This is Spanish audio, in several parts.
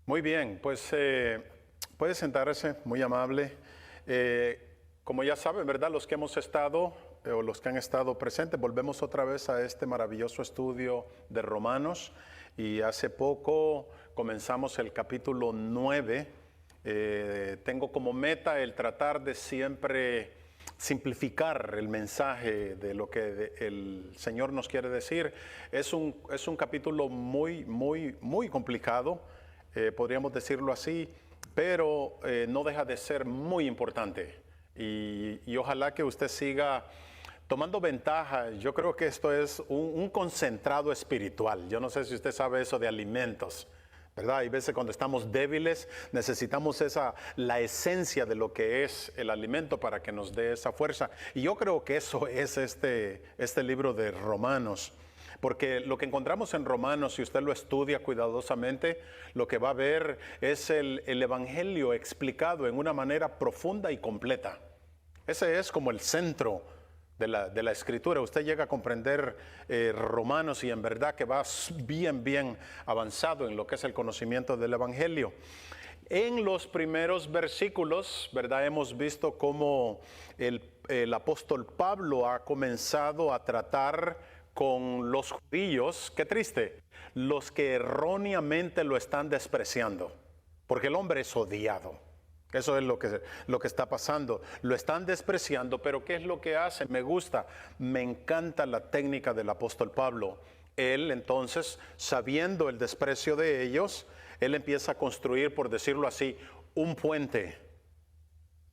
Muy bien, pues puede sentarse, muy amable. Como ya saben, ¿verdad? Los que hemos estado o los que han estado presentes, volvemos otra vez a este maravilloso estudio de Romanos y hace poco comenzamos el capítulo 9. Tengo como meta el tratar de siempre simplificar el mensaje de lo que el Señor nos quiere decir. Es un capítulo muy complicado. Podríamos decirlo así, pero no deja de ser muy importante y ojalá que usted siga tomando ventaja. Yo creo que esto es un concentrado espiritual. Yo no sé si usted sabe eso de alimentos, ¿verdad? Hay veces cuando estamos débiles necesitamos la esencia de lo que es el alimento para que nos dé esa fuerza. Y yo creo que eso es este libro de Romanos. Porque lo que encontramos en Romanos, si usted lo estudia cuidadosamente, lo que va a ver es el Evangelio explicado en una manera profunda y completa. Ese es como el centro de la Escritura. Usted llega a comprender Romanos y en verdad que va bien avanzado en lo que es el conocimiento del Evangelio. En los primeros versículos, ¿verdad? Hemos visto cómo el apóstol Pablo ha comenzado a tratar con los judíos, qué triste, los que erróneamente lo están despreciando, porque el hombre es odiado. Eso es lo que está pasando. Lo están despreciando, pero ¿qué es lo que hace? Me encanta la técnica del apóstol Pablo. Él entonces, sabiendo el desprecio de ellos, él empieza a construir, por decirlo así, un puente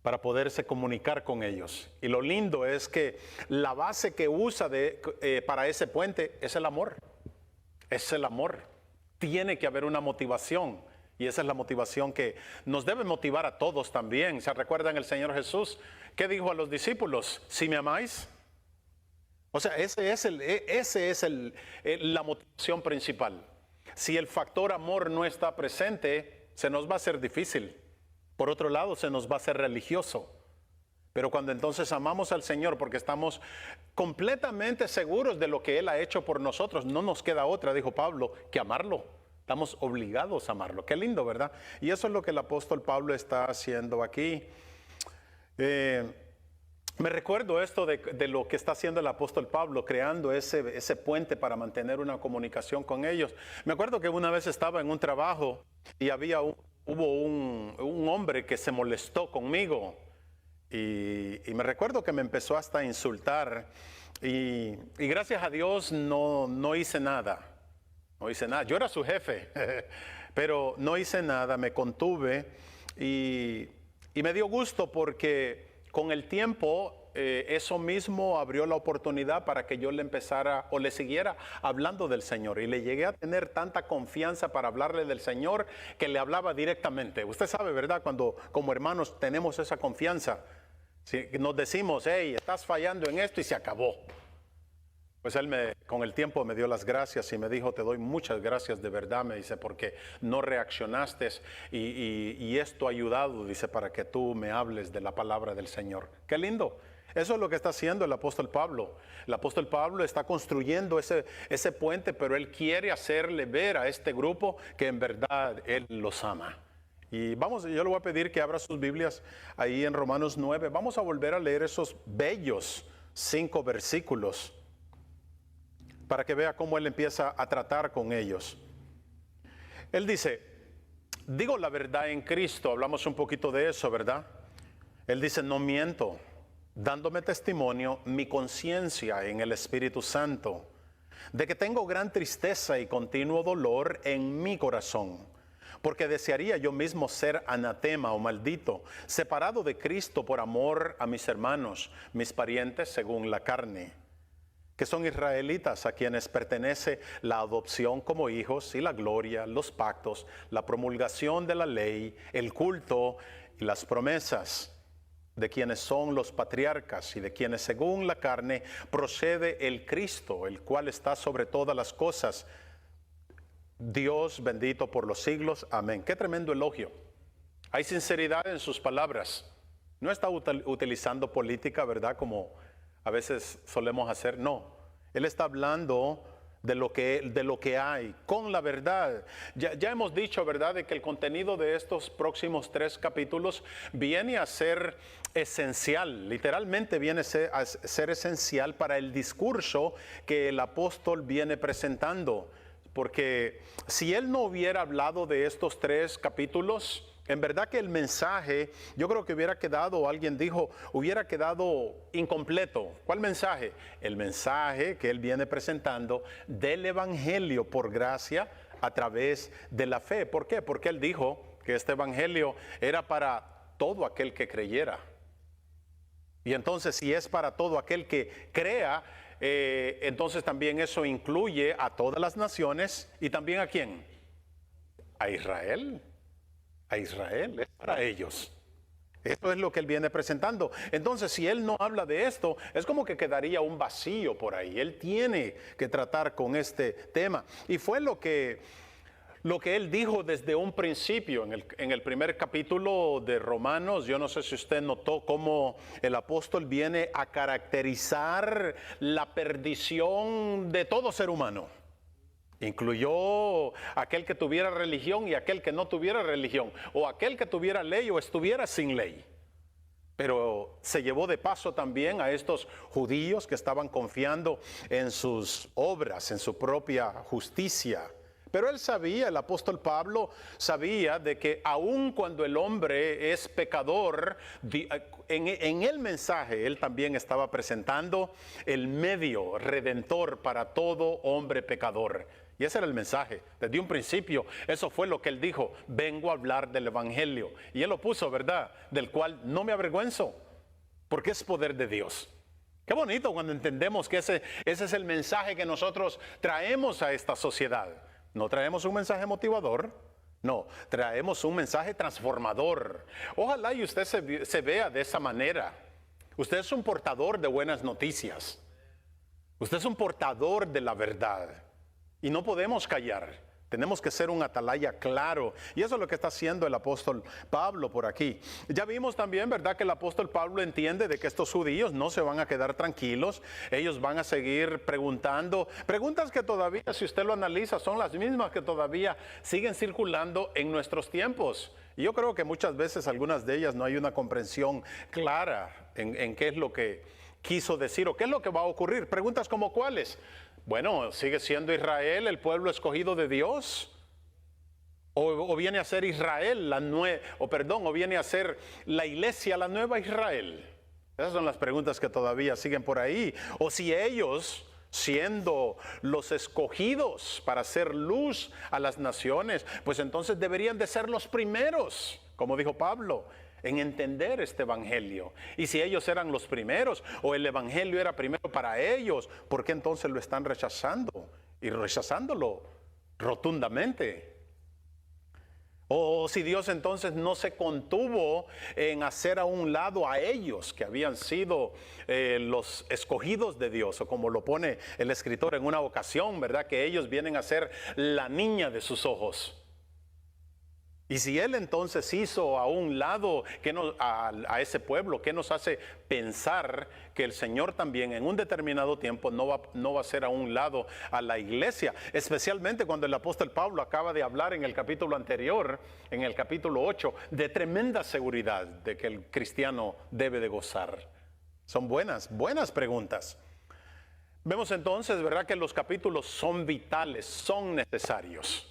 para poderse comunicar con ellos. Y lo lindo es que la base que usa para ese puente es el amor. Es el amor. Tiene que haber una motivación. Y esa es la motivación que nos debe motivar a todos también. ¿Se recuerdan el Señor Jesús? ¿Qué dijo a los discípulos? ¿Si me amáis? O sea, ese es la motivación principal. Si el factor amor no está presente, se nos va a hacer difícil. Por otro lado, se nos va a hacer religioso. Pero cuando entonces amamos al Señor porque estamos completamente seguros de lo que Él ha hecho por nosotros, no nos queda otra, dijo Pablo, que amarlo. Estamos obligados a amarlo. Qué lindo, ¿verdad? Y eso es lo que el apóstol Pablo está haciendo aquí. Me recuerdo esto de lo que está haciendo el apóstol Pablo, creando ese puente para mantener una comunicación con ellos. Me acuerdo que una vez estaba en un trabajo y hubo un hombre que se molestó conmigo y me recuerdo que me empezó hasta a insultar y gracias a Dios no hice nada. No hice nada. Yo era su jefe, pero no hice nada, me contuve y me dio gusto porque con el tiempo eso mismo abrió la oportunidad para que yo le empezara o le siguiera hablando del Señor y le llegué a tener tanta confianza para hablarle del Señor que le hablaba directamente. Usted sabe, ¿verdad? Cuando como hermanos tenemos esa confianza, si nos decimos, hey, estás fallando en esto y se acabó. Pues él con el tiempo me dio las gracias y me dijo, te doy muchas gracias de verdad, me dice, porque no reaccionaste y esto ha ayudado, dice, para que tú me hables de la palabra del Señor. Qué lindo. Eso es lo que está haciendo el apóstol Pablo. El apóstol Pablo está construyendo ese puente, pero él quiere hacerle ver a este grupo que en verdad él los ama. Y yo le voy a pedir que abra sus Biblias ahí en Romanos 9. Vamos a volver a leer esos bellos 5 versículos para que vea cómo él empieza a tratar con ellos. Él dice, digo la verdad en Cristo, hablamos un poquito de eso, ¿verdad? Él dice, no miento, dándome testimonio mi conciencia en el Espíritu Santo, de que tengo gran tristeza y continuo dolor en mi corazón, porque desearía yo mismo ser anatema o maldito, separado de Cristo por amor a mis hermanos, mis parientes según la carne, que son israelitas a quienes pertenece la adopción como hijos y la gloria, los pactos, la promulgación de la ley, el culto y las promesas, de quienes son los patriarcas y de quienes según la carne procede el Cristo, el cual está sobre todas las cosas. Dios bendito por los siglos. Amén. Qué tremendo elogio. Hay sinceridad en sus palabras. No está utilizando política, ¿verdad? Como a veces solemos hacer. No. Él está hablando de lo que hay, con la verdad. Ya hemos dicho, ¿verdad?, de que el contenido de estos próximos 3 capítulos viene a ser esencial, literalmente viene a ser esencial para el discurso que el apóstol viene presentando. Porque si él no hubiera hablado de estos 3 capítulos, en verdad que el mensaje, yo creo que hubiera quedado, alguien dijo, hubiera quedado incompleto. ¿Cuál mensaje? El mensaje que él viene presentando del evangelio por gracia a través de la fe. ¿Por qué? Porque él dijo que este evangelio era para todo aquel que creyera. Y entonces, si es para todo aquel que crea, entonces también eso incluye a todas las naciones y también ¿a quién? A Israel. A Israel, es para ellos. Esto es lo que él viene presentando. Entonces, si él no habla de esto, es como que quedaría un vacío por ahí. Él tiene que tratar con este tema. Y fue lo que él dijo desde un principio en el primer capítulo de Romanos. Yo no sé si usted notó cómo el apóstol viene a caracterizar la perdición de todo ser humano. Incluyó aquel que tuviera religión y aquel que no tuviera religión, o aquel que tuviera ley o estuviera sin ley. Pero se llevó de paso también a estos judíos que estaban confiando en sus obras, en su propia justicia. Pero él sabía, el apóstol Pablo sabía de que aun cuando el hombre es pecador, en el mensaje él también estaba presentando el medio redentor para todo hombre pecador. Y ese era el mensaje. Desde un principio, eso fue lo que él dijo: vengo a hablar del evangelio. Y él lo puso, ¿verdad? Del cual no me avergüenzo, porque es poder de Dios. Qué bonito cuando entendemos que ese es el mensaje que nosotros traemos a esta sociedad. No traemos un mensaje motivador, no, traemos un mensaje transformador. Ojalá y usted se vea de esa manera. Usted es un portador de buenas noticias. Usted es un portador de la verdad. Y no podemos callar. Tenemos que ser un atalaya claro. Y eso es lo que está haciendo el apóstol Pablo por aquí. Ya vimos también, ¿verdad?, que el apóstol Pablo entiende de que estos judíos no se van a quedar tranquilos. Ellos van a seguir preguntando. Preguntas que todavía, si usted lo analiza, son las mismas que todavía siguen circulando en nuestros tiempos. Y yo creo que muchas veces algunas de ellas no hay una comprensión clara en qué es lo que quiso decir o qué es lo que va a ocurrir. Preguntas como ¿cuáles? Bueno, ¿sigue siendo Israel el pueblo escogido de Dios? ¿O viene a ser Israel o viene a ser la iglesia la nueva Israel? Esas son las preguntas que todavía siguen por ahí. O si ellos, siendo los escogidos para hacer luz a las naciones, pues entonces deberían de ser los primeros, como dijo Pablo, en entender este evangelio. Y si ellos eran los primeros, o el evangelio era primero para ellos, ¿por qué entonces lo están rechazando? Y rechazándolo rotundamente. O si Dios entonces no se contuvo en hacer a un lado a ellos, que habían sido los escogidos de Dios, o como lo pone el escritor en una ocasión, ¿verdad?, que ellos vienen a ser la niña de sus ojos. Y si Él entonces hizo a un lado a ese pueblo, ¿qué nos hace pensar que el Señor también en un determinado tiempo no va a hacer a un lado a la iglesia? Especialmente cuando el apóstol Pablo acaba de hablar en el capítulo anterior, en el capítulo 8, de tremenda seguridad de que el cristiano debe de gozar. Son buenas preguntas. Vemos entonces, ¿verdad?, que los capítulos son vitales, son necesarios.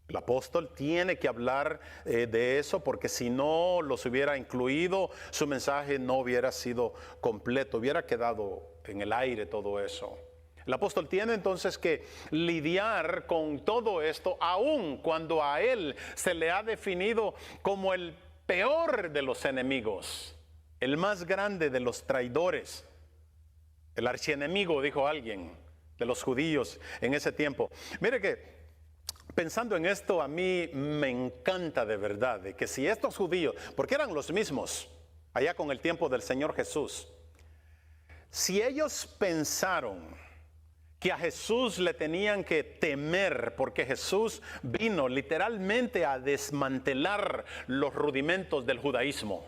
El apóstol tiene que hablar de eso, porque si no los hubiera incluido, su mensaje no hubiera sido completo, hubiera quedado en el aire todo eso. El apóstol tiene entonces que lidiar con todo esto, aun cuando a él se le ha definido como el peor de los enemigos, el más grande de los traidores, el archienemigo, dijo alguien, de los judíos en ese tiempo. Mire que pensando en esto, a mí me encanta de verdad de que si estos judíos, porque eran los mismos allá con el tiempo del Señor Jesús, si ellos pensaron que a Jesús le tenían que temer porque Jesús vino literalmente a desmantelar los rudimentos del judaísmo,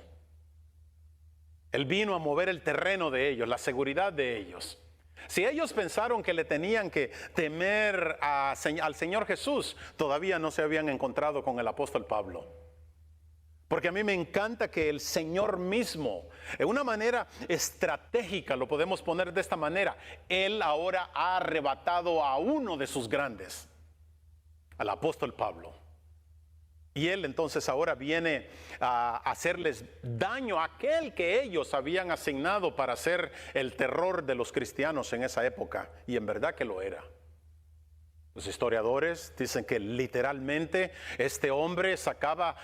Él vino a mover el terreno de ellos, la seguridad de ellos. Si ellos pensaron que le tenían que temer al Señor Jesús, todavía no se habían encontrado con el apóstol Pablo. Porque a mí me encanta que el Señor mismo, de una manera estratégica, lo podemos poner de esta manera, Él ahora ha arrebatado a uno de sus grandes, al apóstol Pablo. Y Él entonces ahora viene a hacerles daño a aquel que ellos habían asignado para ser el terror de los cristianos en esa época. Y en verdad que lo era. Los historiadores dicen que literalmente este hombre sacaba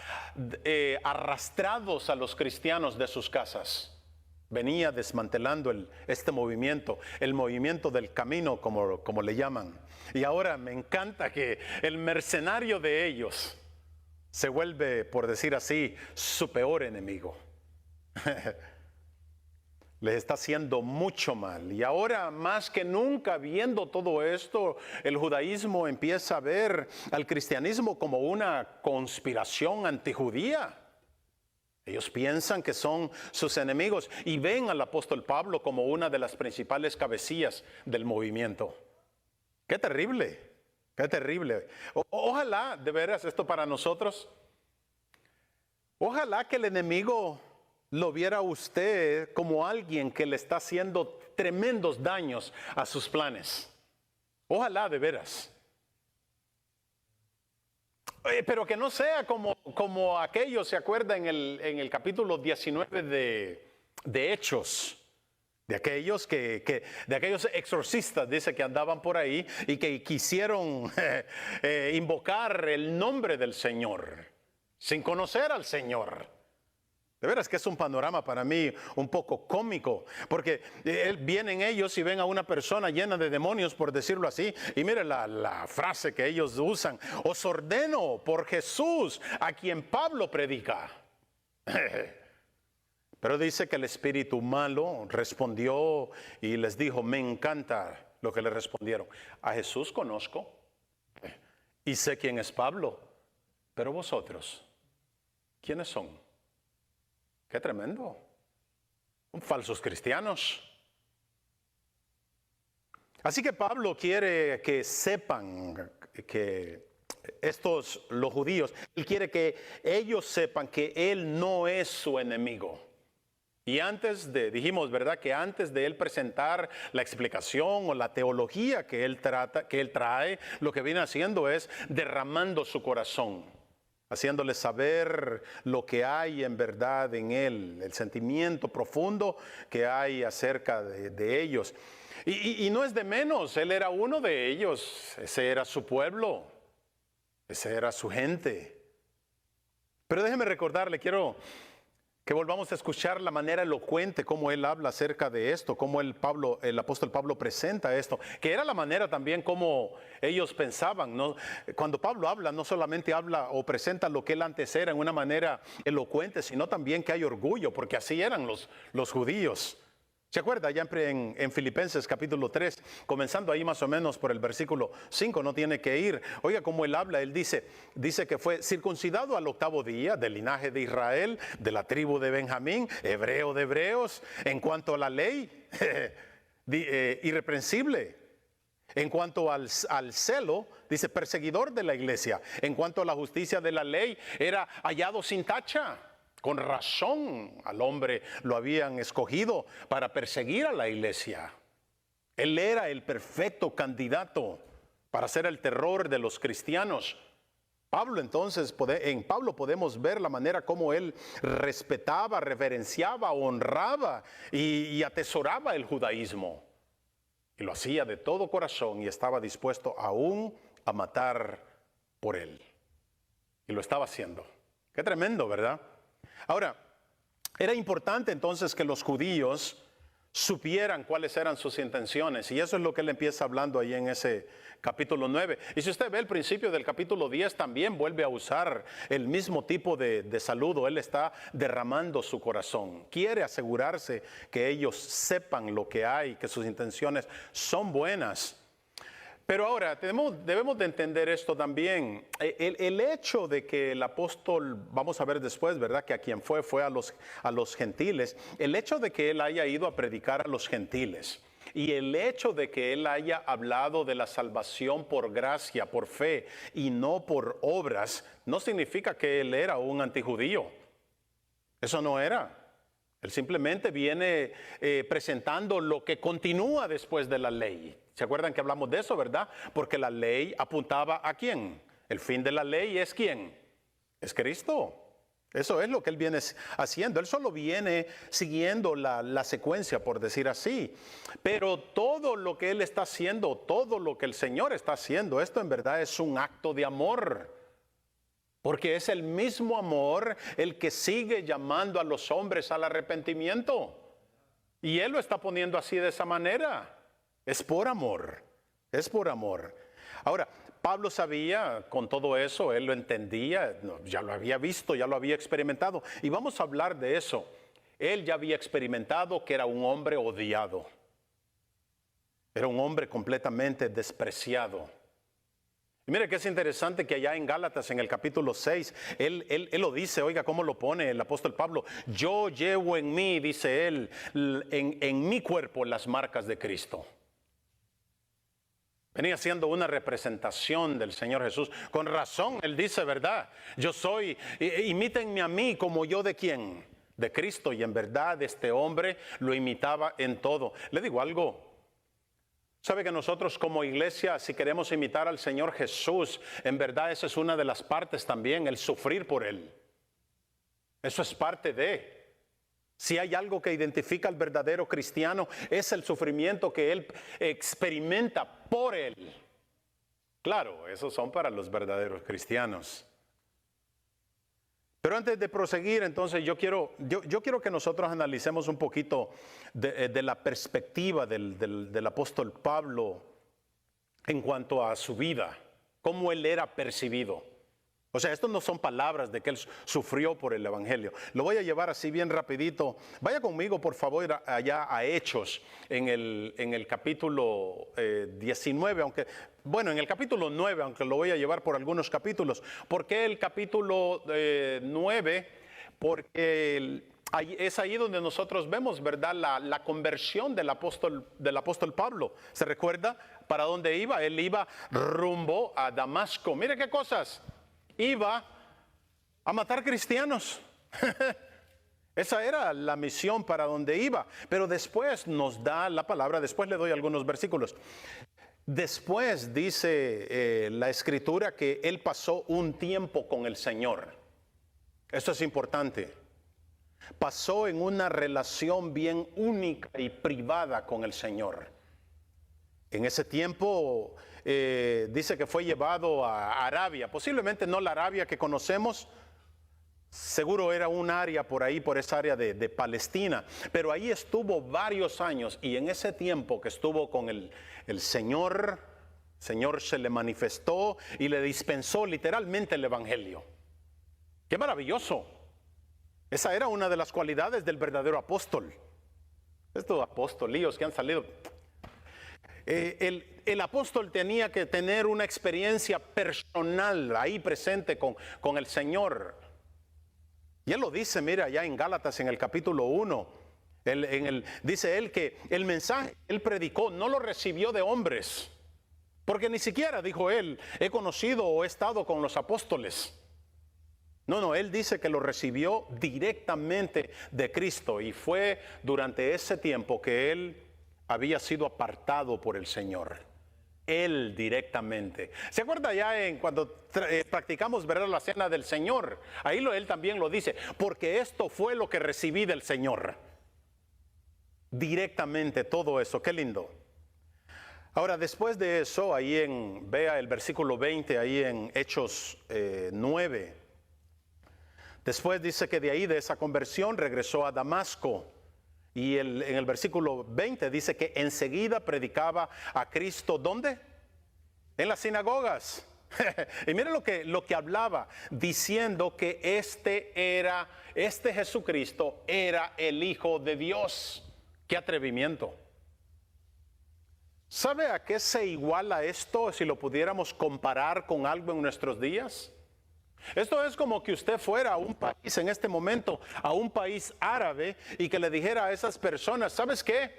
arrastrados a los cristianos de sus casas. Venía desmantelando este movimiento, el movimiento del camino, como le llaman. Y ahora me encanta que el mercenario de ellos se vuelve, por decir así, su peor enemigo. Les está haciendo mucho mal. Y ahora, más que nunca, viendo todo esto, el judaísmo empieza a ver al cristianismo como una conspiración antijudía. Ellos piensan que son sus enemigos y ven al apóstol Pablo como una de las principales cabecillas del movimiento. ¡Qué terrible! ¡Qué terrible! Ojalá, de veras, esto para nosotros, ojalá que el enemigo lo viera a usted como alguien que le está haciendo tremendos daños a sus planes. Ojalá, de veras. Pero que no sea como aquellos, ¿se acuerda en el capítulo 19 de Hechos? De aquellos de aquellos exorcistas, dice, que andaban por ahí y que quisieron invocar el nombre del Señor, sin conocer al Señor. De veras que es un panorama para mí un poco cómico, porque vienen ellos y ven a una persona llena de demonios, por decirlo así, y mire la frase que ellos usan: os ordeno por Jesús, a quien Pablo predica. Pero dice que el espíritu malo respondió y les dijo, me encanta lo que le respondieron: a Jesús conozco y sé quién es Pablo, pero vosotros, ¿quiénes son? ¡Qué tremendo! Falsos cristianos. Así que Pablo quiere que sepan que los judíos, él quiere que ellos sepan que él no es su enemigo. Y dijimos, ¿verdad?, que antes de él presentar la explicación o la teología que él trae, lo que viene haciendo es derramando su corazón, haciéndole saber lo que hay en verdad en él, el sentimiento profundo que hay acerca de ellos. Y no es de menos, él era uno de ellos, ese era su pueblo, esa era su gente. Pero déjeme recordarle, quiero que volvamos a escuchar la manera elocuente como él habla acerca de esto, cómo el apóstol Pablo presenta esto, que era la manera también como ellos pensaban, ¿no? Cuando Pablo habla, no solamente habla o presenta lo que él antes era en una manera elocuente, sino también que hay orgullo, porque así eran los judíos. ¿Se acuerda? Ya en Filipenses capítulo 3, comenzando ahí más o menos por el versículo 5, no tiene que ir. Oiga cómo él habla, él dice que fue circuncidado al 8º día, del linaje de Israel, de la tribu de Benjamín, hebreo de hebreos, en cuanto a la ley, irreprensible. En cuanto al celo, dice perseguidor de la iglesia. En cuanto a la justicia de la ley, era hallado sin tacha. Con razón al hombre lo habían escogido para perseguir a la iglesia. Él era el perfecto candidato para ser el terror de los cristianos. En Pablo podemos ver la manera como él respetaba, reverenciaba, honraba y atesoraba el judaísmo. Y lo hacía de todo corazón y estaba dispuesto aún a matar por él. Y lo estaba haciendo. Qué tremendo, ¿verdad? Ahora, era importante entonces que los judíos supieran cuáles eran sus intenciones, y eso es lo que él empieza hablando ahí en ese capítulo 9. Y si usted ve el principio del capítulo 10, también vuelve a usar el mismo tipo de saludo. Él está derramando su corazón, quiere asegurarse que ellos sepan lo que hay, que sus intenciones son buenas. Pero ahora debemos de entender esto también. El hecho de que el apóstol, vamos a ver después, ¿verdad?, que a quien fue a los gentiles. El hecho de que él haya ido a predicar a los gentiles Y el hecho de que él haya hablado de la salvación por gracia, por fe y no por obras, no significa que él era un antijudío. Eso no era. Él simplemente viene presentando lo que continúa después de la ley. ¿Se acuerdan que hablamos de eso, verdad? Porque la ley apuntaba ¿a quién? El fin de la ley es ¿quién? Es Cristo. Eso es lo que él viene haciendo. Él solo viene siguiendo la secuencia, por decir así. Pero todo lo que él está haciendo, todo lo que el Señor está haciendo, esto en verdad es un acto de amor. Porque es el mismo amor el que sigue llamando a los hombres al arrepentimiento. Y él lo está poniendo así de esa manera. Es por amor. Es por amor. Ahora, Pablo sabía con todo eso, él lo entendía, ya lo había visto, ya lo había experimentado. Y vamos a hablar de eso. Él ya había experimentado que era un hombre odiado. Era un hombre completamente despreciado. Y mire que es interesante que allá en Gálatas, en el capítulo 6, él lo dice, oiga, ¿cómo lo pone el apóstol Pablo? Yo llevo en mí, dice él, en mi cuerpo las marcas de Cristo. Venía siendo una representación del Señor Jesús. Con razón, él dice, ¿verdad? Yo soy, imítenme a mí como yo de quién, de Cristo. Y en verdad este hombre lo imitaba en todo. Le digo algo. ¿Sabe que nosotros como iglesia, si queremos imitar al Señor Jesús, en verdad esa es una de las partes también, el sufrir por Él? Eso es parte de. Si hay algo que identifica al verdadero cristiano, es el sufrimiento que él experimenta por Él. Claro, esos son para los verdaderos cristianos. Pero antes de proseguir, entonces yo quiero que nosotros analicemos un poquito de la perspectiva del apóstol Pablo en cuanto a su vida, cómo él era percibido. O sea, estas no son palabras de que él sufrió por el evangelio. Lo voy a llevar así bien rapidito. Vaya conmigo, por favor, allá a Hechos, en el capítulo 19, en el capítulo 9, aunque lo voy a llevar por algunos capítulos. ¿Por qué el capítulo 9? Porque es ahí donde nosotros vemos, ¿verdad?, la conversión del apóstol Pablo. ¿Se recuerda para dónde iba? Él iba rumbo a Damasco. Mire qué cosas. Iba a matar cristianos. Esa era la misión para donde iba. Pero después nos da la palabra, después le doy algunos versículos. Después dice la escritura que él pasó un tiempo con el Señor. Esto es importante. Pasó en una relación bien única y privada con el Señor. En ese tiempo dice que fue llevado a Arabia, posiblemente no la Arabia que conocemos, seguro era un área por ahí, por esa área de Palestina, pero ahí estuvo varios años y en ese tiempo que estuvo con el Señor se le manifestó y le dispensó literalmente el evangelio. ¡Qué maravilloso! Esa era una de las cualidades del verdadero apóstol. Estos apostolíos que han salido... El apóstol tenía que tener una experiencia personal ahí presente con el Señor. Y él lo dice, mira, allá en Gálatas, en el capítulo 1, dice él que el mensaje que él predicó no lo recibió de hombres, porque ni siquiera, dijo él, he conocido o he estado con los apóstoles. No, él dice que lo recibió directamente de Cristo y fue durante ese tiempo que él había sido apartado por el Señor. Él directamente. ¿Se acuerda ya cuando practicamos, ¿verdad?, la cena del Señor? Ahí él también lo dice, porque esto fue lo que recibí del Señor. Directamente todo eso, qué lindo. Ahora, después de eso, vea el versículo 20, ahí en Hechos 9. Después dice que de ahí, de esa conversión, regresó a Damasco. Y en el versículo 20 dice que enseguida predicaba a Cristo, ¿dónde? En las sinagogas. Y mire lo que hablaba, diciendo que este Jesucristo era el Hijo de Dios. ¡Qué atrevimiento! ¿Sabe a qué se iguala esto si lo pudiéramos comparar con algo en nuestros días? Esto es como que usted fuera a un país en este momento, a un país árabe, y que le dijera a esas personas, ¿sabes qué?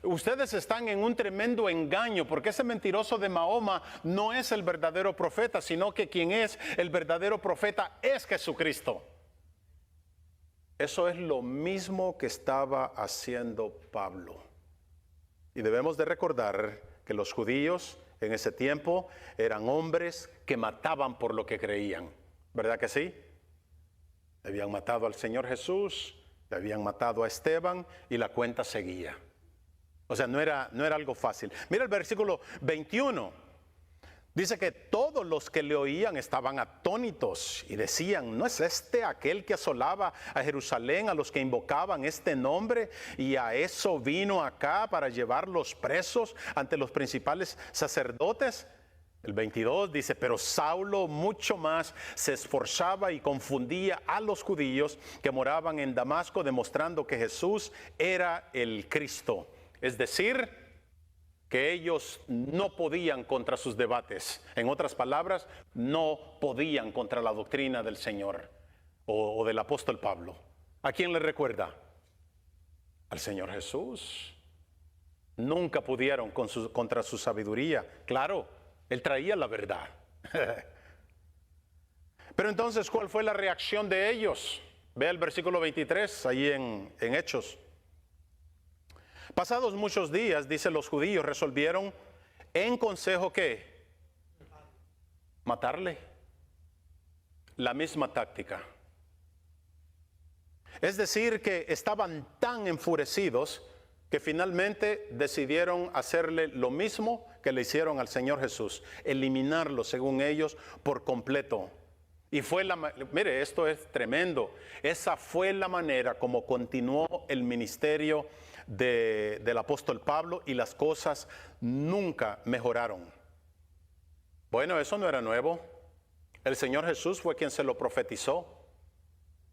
ustedes están en un tremendo engaño, porque ese mentiroso de Mahoma no es el verdadero profeta, sino que quien es el verdadero profeta es Jesucristo. Eso es lo mismo que estaba haciendo Pablo. Y debemos de recordar que los judíos en ese tiempo eran hombres que mataban por lo que creían. ¿Verdad que sí? Habían matado al Señor Jesús, le habían matado a Esteban y la cuenta seguía. O sea, no era algo fácil. Mira el versículo 21. Dice que todos los que le oían estaban atónitos y decían, ¿no es este aquel que asolaba a Jerusalén a los que invocaban este nombre? Y a eso vino acá para llevarlos presos ante los principales sacerdotes. El 22 dice, pero Saulo mucho más se esforzaba y confundía a los judíos que moraban en Damasco, demostrando que Jesús era el Cristo. Es decir, que ellos no podían contra sus debates. En otras palabras, no podían contra la doctrina del Señor o del apóstol Pablo. ¿A quién le recuerda? Al Señor Jesús. Nunca pudieron contra su sabiduría. Claro, Él traía la verdad. Pero entonces, ¿cuál fue la reacción de ellos? Ve el versículo 23, ahí en Hechos. Pasados muchos días, dice, los judíos resolvieron en consejo ¿qué? Matarle. La misma táctica. Es decir, que estaban tan enfurecidos que finalmente decidieron hacerle lo mismo que le hicieron al Señor Jesús, eliminarlo, según ellos, por completo. Y mire, esto es tremendo. Esa fue la manera como continuó el ministerio del apóstol Pablo, y las cosas nunca mejoraron. Bueno, eso no era nuevo. El Señor Jesús fue quien se lo profetizó.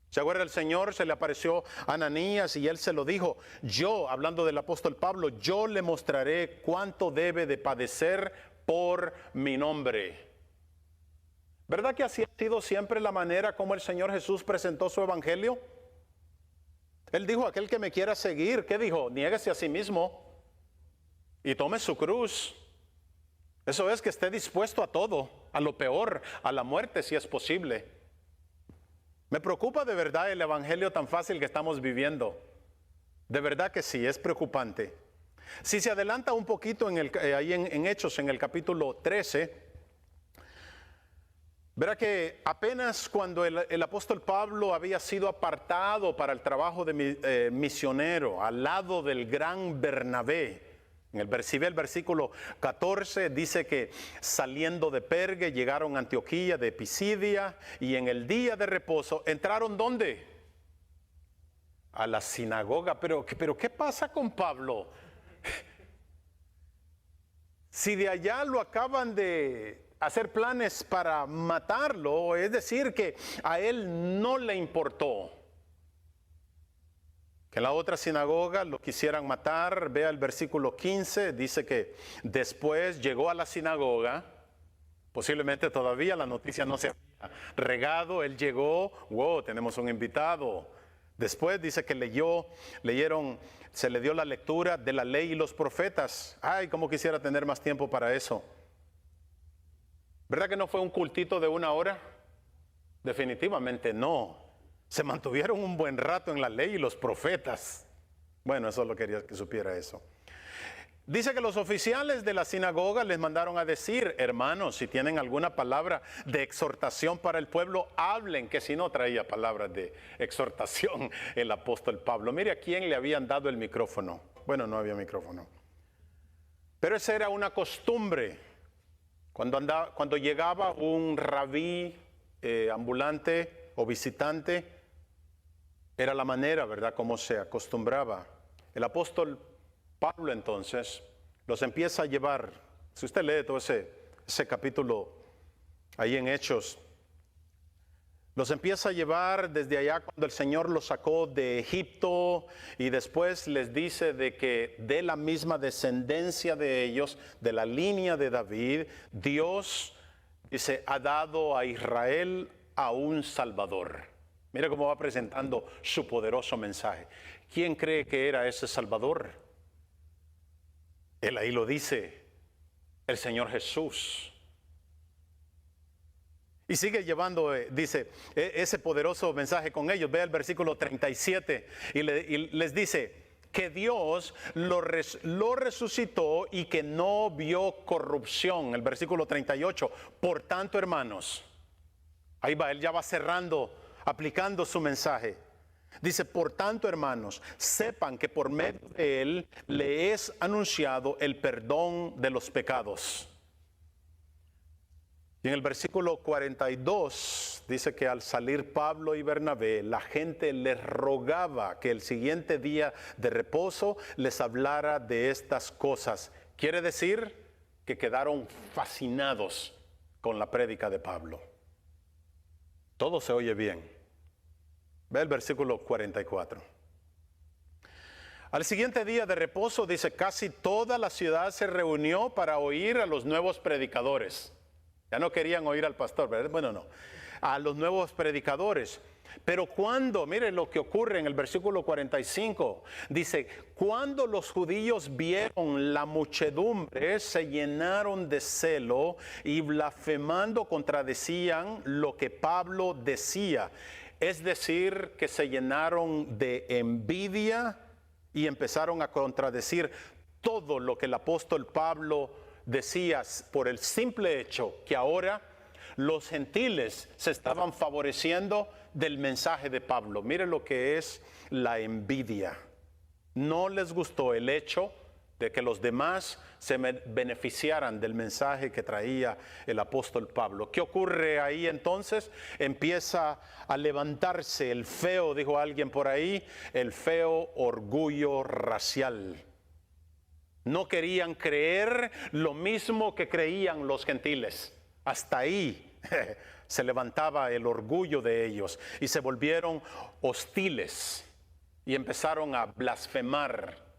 ¿Se acuerda? El Señor se le apareció a Ananías y él se lo dijo. Yo, hablando del apóstol Pablo, yo le mostraré cuánto debe de padecer por mi nombre. ¿Verdad que así ha sido siempre la manera como el Señor Jesús presentó su evangelio? Él dijo, aquel que me quiera seguir, ¿qué dijo? Niéguese a sí mismo y tome su cruz. Eso es que esté dispuesto a todo, a lo peor, a la muerte si es posible. Me preocupa de verdad el evangelio tan fácil que estamos viviendo. De verdad que sí, es preocupante. Si se adelanta un poquito ahí en Hechos, en el capítulo 13, verá que apenas cuando el apóstol Pablo había sido apartado para el trabajo de misionero al lado del gran Bernabé, en el versículo 14 dice que saliendo de Perge llegaron a Antioquía de Pisidia y en el día de reposo entraron ¿dónde? A la sinagoga. Pero ¿qué pasa con Pablo? Si de allá lo acaban de hacer planes para matarlo, es decir, que a él no le importó que en la otra sinagoga lo quisieran matar. Vea el versículo 15, dice que después llegó a la sinagoga, posiblemente todavía la noticia no se había regado, él llegó, wow, tenemos un invitado. Después dice que leyeron, se le dio la lectura de la ley y los profetas. Ay, cómo quisiera tener más tiempo para eso. ¿Verdad que no fue un cultito de 1 hora? Definitivamente no. Se mantuvieron un buen rato en la ley y los profetas. Bueno, eso lo quería que supiera eso. Dice que los oficiales de la sinagoga les mandaron a decir, hermanos, si tienen alguna palabra de exhortación para el pueblo, hablen, que si no traía palabras de exhortación el apóstol Pablo. Mire a quién le habían dado el micrófono. Bueno, no había micrófono. Pero esa era una costumbre. Cuando llegaba un rabí ambulante o visitante, era la manera, ¿verdad?, como se acostumbraba. El apóstol Pablo entonces los empieza a llevar. Si usted lee todo ese capítulo ahí en Hechos, los empieza a llevar desde allá cuando el Señor los sacó de Egipto, y después les dice de que de la misma descendencia de ellos, de la línea de David, Dios, dice, ha dado a Israel a un Salvador. Mira cómo va presentando su poderoso mensaje. ¿Quién cree que era ese Salvador? Él ahí lo dice, el Señor Jesús. Y sigue llevando, dice, ese poderoso mensaje con ellos. Ve el versículo 37 y les dice que Dios lo resucitó y que no vio corrupción. El versículo 38. Por tanto, hermanos, ahí va, él ya va cerrando, aplicando su mensaje. Dice, por tanto, hermanos, sepan que por medio de él le es anunciado el perdón de los pecados. Y en el versículo 42 dice que al salir Pablo y Bernabé, la gente les rogaba que el siguiente día de reposo les hablara de estas cosas. Quiere decir que quedaron fascinados con la prédica de Pablo. Todo se oye bien. Ve el versículo 44. Al siguiente día de reposo, dice, casi toda la ciudad se reunió para oír a los nuevos predicadores. Ya no querían oír al pastor, ¿verdad? Bueno, no, a los nuevos predicadores. Pero cuando, miren lo que ocurre en el versículo 45, dice, cuando los judíos vieron la muchedumbre, se llenaron de celo y blasfemando contradecían lo que Pablo decía. Es decir, que se llenaron de envidia y empezaron a contradecir todo lo que el apóstol Pablo decía por el simple hecho que ahora los gentiles se estaban favoreciendo del mensaje de Pablo. Mire lo que es la envidia. No les gustó el hecho de que los demás se beneficiaran del mensaje que traía el apóstol Pablo. ¿Qué ocurre ahí entonces? Empieza a levantarse el feo, dijo alguien por ahí, el feo orgullo racial. No querían creer lo mismo que creían los gentiles. Hasta ahí se levantaba el orgullo de ellos y se volvieron hostiles y empezaron a blasfemar.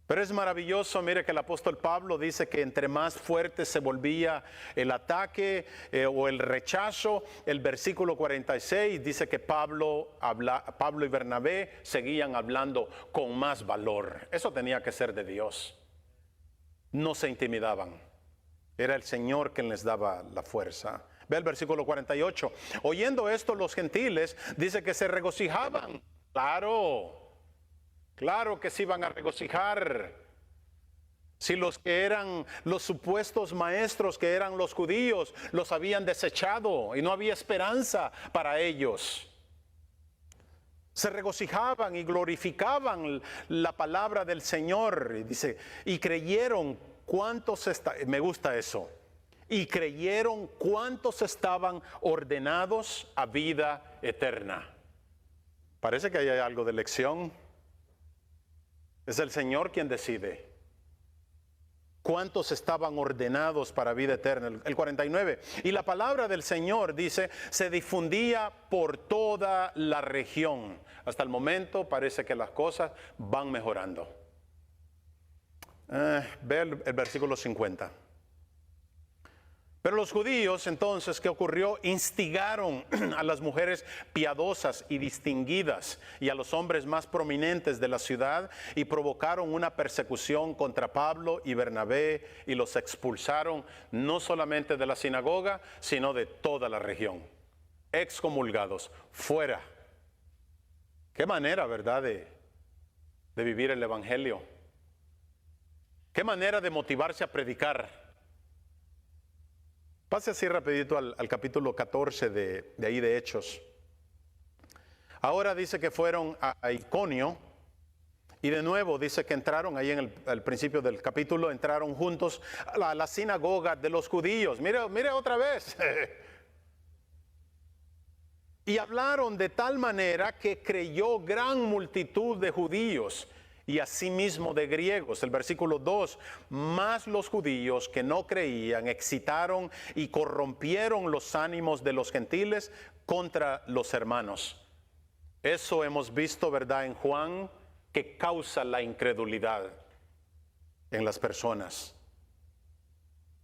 Pero es maravilloso, mire que el apóstol Pablo dice que entre más fuerte se volvía el ataque o el rechazo, el versículo 46 dice que Pablo y Bernabé seguían hablando con más valor. Eso tenía que ser de Dios. No se intimidaban. Era el Señor quien les daba la fuerza. Ve el versículo 48. Oyendo esto los gentiles, dice que se regocijaban. Claro que se iban a regocijar. Si los que eran los supuestos maestros, que eran los judíos, los habían desechado y no había esperanza para ellos. Se regocijaban y glorificaban la palabra del Señor. Y dice, y creyeron me gusta eso. Y creyeron cuántos estaban ordenados a vida eterna. Parece que hay algo de lección. Es el Señor quien decide cuántos estaban ordenados para vida eterna. El 49. Y la palabra del Señor, dice, se difundía por toda la región. Hasta el momento parece que las cosas van mejorando. Ve el versículo 50. Pero los judíos, entonces, ¿qué ocurrió? Instigaron a las mujeres piadosas y distinguidas y a los hombres más prominentes de la ciudad y provocaron una persecución contra Pablo y Bernabé y los expulsaron no solamente de la sinagoga, sino de toda la región. Excomulgados, fuera. Qué manera, ¿verdad?, de vivir el evangelio. Qué manera de motivarse a predicar. Pase así rapidito al capítulo 14 de ahí de Hechos. Ahora dice que fueron a Iconio y de nuevo dice que entraron ahí en el principio del capítulo, entraron juntos a la sinagoga de los judíos. Mire otra vez. Y hablaron de tal manera que creyó gran multitud de judíos y asimismo de griegos. El versículo 2, más los judíos que no creían excitaron y corrompieron los ánimos de los gentiles contra los hermanos. Eso hemos visto, ¿verdad?, en Juan, que causa la incredulidad en las personas.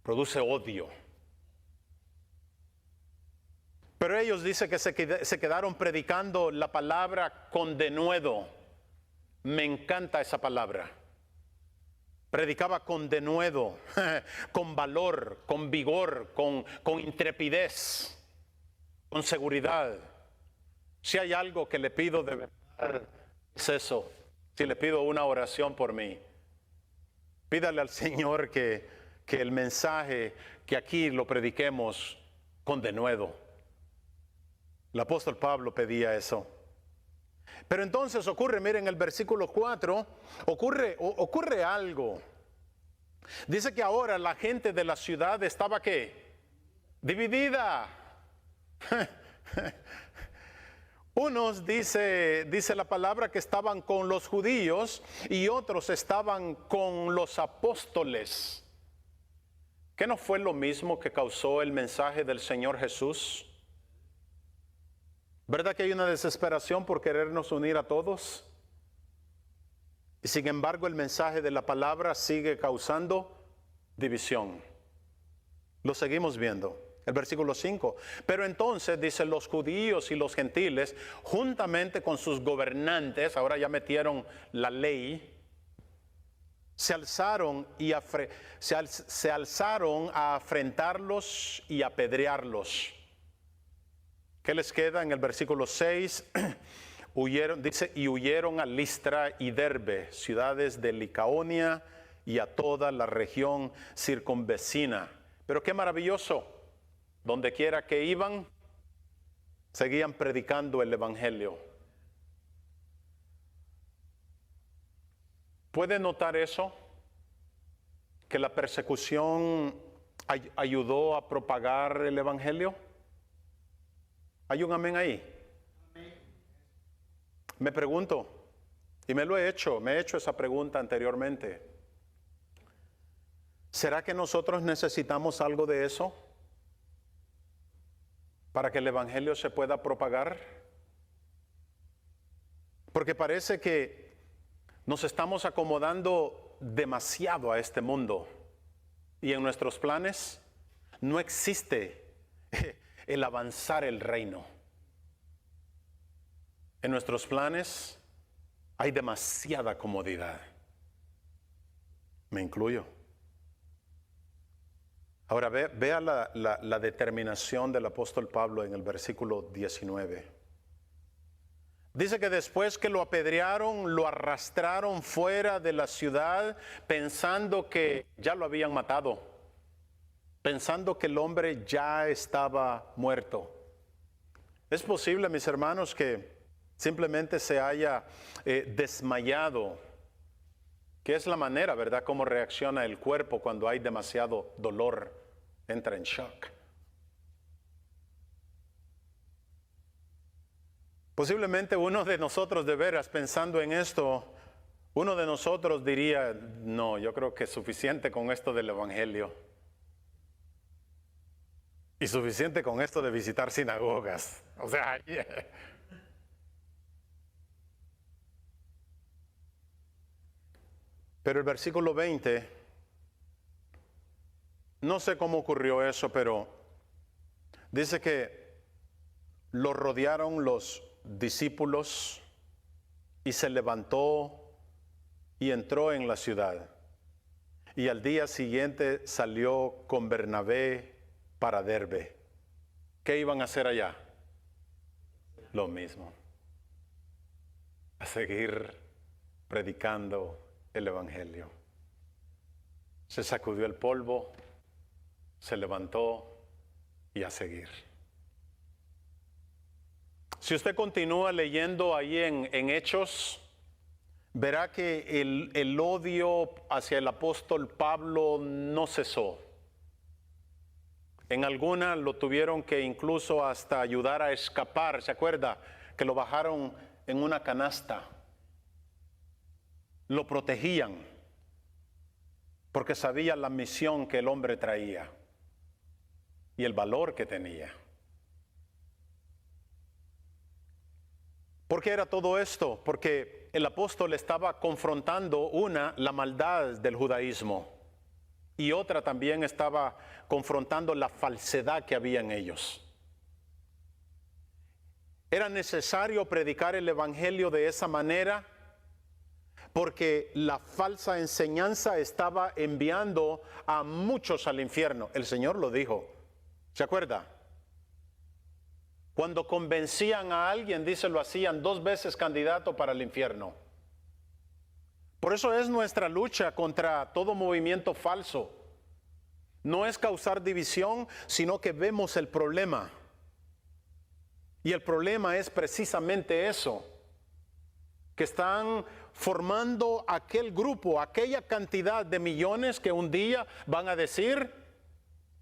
Produce odio. Pero ellos dicen que se quedaron predicando la palabra con denuedo. Me encanta esa palabra. Predicaba con denuedo, con valor, con vigor, con intrepidez, con seguridad. Si hay algo que le pido de verdad, es eso. Si le pido una oración por mí, pídale al Señor que el mensaje que aquí lo prediquemos con denuedo. El apóstol Pablo pedía eso. Pero entonces ocurre, miren el versículo 4, ocurre algo. Dice que ahora la gente de la ciudad estaba ¿qué? Dividida. Unos dice la palabra que estaban con los judíos y otros estaban con los apóstoles. ¿Qué no fue lo mismo que causó el mensaje del Señor Jesús? ¿Verdad que hay una desesperación por querernos unir a todos? Y sin embargo el mensaje de la palabra sigue causando división. Lo seguimos viendo. El versículo 5. Pero entonces, dice, los judíos y los gentiles, juntamente con sus gobernantes, ahora ya metieron la ley, se alzaron a afrentarlos y apedrearlos. ¿Qué les queda en el versículo 6? Huyeron, dice, y huyeron a Listra y Derbe, ciudades de Licaonia y a toda la región circunvecina. Pero qué maravilloso, donde quiera que iban, seguían predicando el evangelio. ¿Puede notar eso? Que la persecución ayudó a propagar el evangelio. ¿Hay un amén ahí? Amén. Me pregunto, y me he hecho esa pregunta anteriormente. ¿Será que nosotros necesitamos algo de eso para que el evangelio se pueda propagar? Porque parece que nos estamos acomodando demasiado a este mundo y en nuestros planes no existe el avanzar el reino. En nuestros planes hay demasiada comodidad. Me incluyo. Ahora vea la determinación del apóstol Pablo en el versículo 19. Dice que después que lo apedrearon, lo arrastraron fuera de la ciudad pensando que ya lo habían matado, pensando que el hombre ya estaba muerto. Es posible, mis hermanos, que simplemente se haya desmayado, que es la manera, ¿verdad?, cómo reacciona el cuerpo cuando hay demasiado dolor, entra en shock. Posiblemente uno de nosotros, de veras, pensando en esto, uno de nosotros diría, no, yo creo que es suficiente con esto del evangelio. Y suficiente con esto de visitar sinagogas. O sea, yeah. Pero el versículo 20, no sé cómo ocurrió eso, pero dice que lo rodearon los discípulos y se levantó y entró en la ciudad. Y al día siguiente salió con Bernabé para Derbe. ¿Qué iban a hacer allá? Lo mismo. A seguir predicando el evangelio. Se sacudió el polvo, se levantó y a seguir. Si usted continúa leyendo ahí en Hechos, verá que el odio hacia el apóstol Pablo no cesó. En alguna lo tuvieron que incluso hasta ayudar a escapar. ¿Se acuerda? Que lo bajaron en una canasta. Lo protegían porque sabía la misión que el hombre traía y el valor que tenía. ¿Por qué era todo esto? Porque el apóstol estaba confrontando la maldad del judaísmo y otra también estaba confrontando la falsedad que había en ellos. Era necesario predicar el evangelio de esa manera porque la falsa enseñanza estaba enviando a muchos al infierno. El Señor lo dijo. ¿Se acuerda? Cuando convencían a alguien, dice, lo hacían 2 veces candidato para el infierno. Por eso es nuestra lucha contra todo movimiento falso. No es causar división, sino que vemos el problema. Y el problema es precisamente eso, que están formando aquel grupo, aquella cantidad de millones que un día van a decir,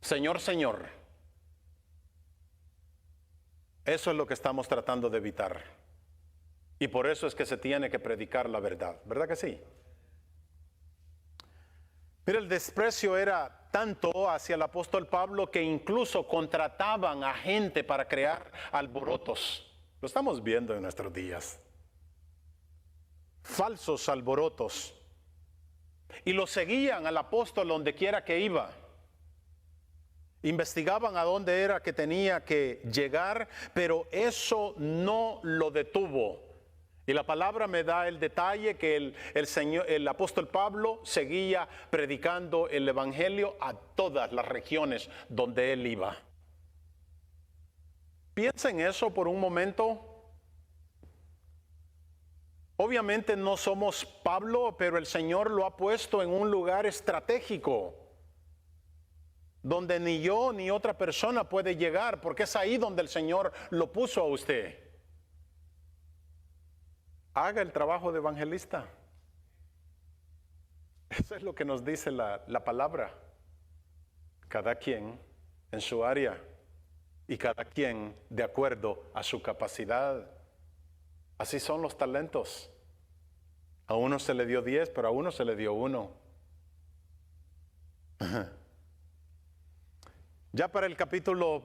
Señor, Señor. Eso es lo que estamos tratando de evitar. Y por eso es que se tiene que predicar la verdad. ¿Verdad que sí? Mira, el desprecio era tanto hacia el apóstol Pablo que incluso contrataban a gente para crear alborotos. Lo estamos viendo en nuestros días. Falsos alborotos. Y lo seguían al apóstol donde quiera que iba. Investigaban a dónde era que tenía que llegar, pero eso no lo detuvo. Y la palabra me da el detalle que el apóstol Pablo seguía predicando el evangelio a todas las regiones donde él iba. Piensa en eso por un momento. Obviamente no somos Pablo, pero el Señor lo ha puesto en un lugar estratégico, donde ni yo ni otra persona puede llegar, porque es ahí donde el Señor lo puso a usted. Haga el trabajo de evangelista. Eso es lo que nos dice la palabra. Cada quien en su área y cada quien de acuerdo a su capacidad. Así son los talentos. A uno se le dio 10, pero a uno se le dio 1. Ya para el capítulo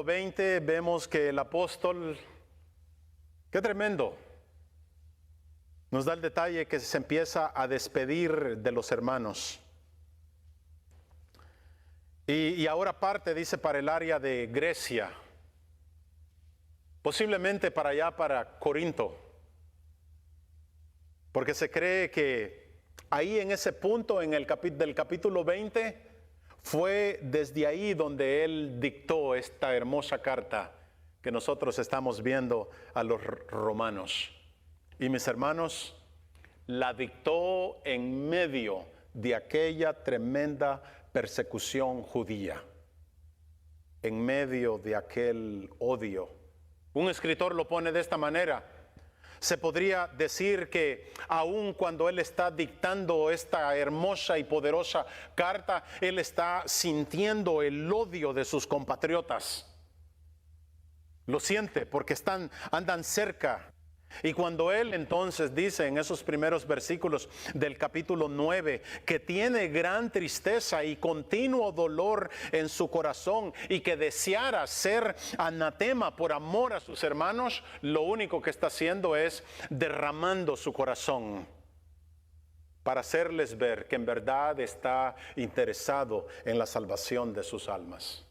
20 vemos que el apóstol, qué tremendo, nos da el detalle que se empieza a despedir de los hermanos. Y ahora parte, dice, para el área de Grecia, posiblemente para allá, para Corinto, porque se cree que ahí en ese punto del capítulo 20, fue desde ahí donde él dictó esta hermosa carta que nosotros estamos viendo a los romanos. Y mis hermanos, la dictó en medio de aquella tremenda persecución judía, en medio de aquel odio. Un escritor lo pone de esta manera. Se podría decir que aun cuando él está dictando esta hermosa y poderosa carta, él está sintiendo el odio de sus compatriotas. Lo siente porque andan cerca. Y cuando él entonces dice en esos primeros versículos del capítulo 9 que tiene gran tristeza y continuo dolor en su corazón y que deseara ser anatema por amor a sus hermanos, lo único que está haciendo es derramando su corazón para hacerles ver que en verdad está interesado en la salvación de sus almas.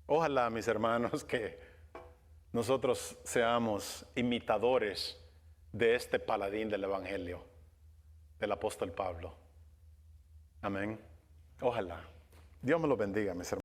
Ojalá, mis hermanos, que nosotros seamos imitadores de este paladín del evangelio, del apóstol Pablo. Amén. Ojalá. Dios me lo bendiga, mis hermanos.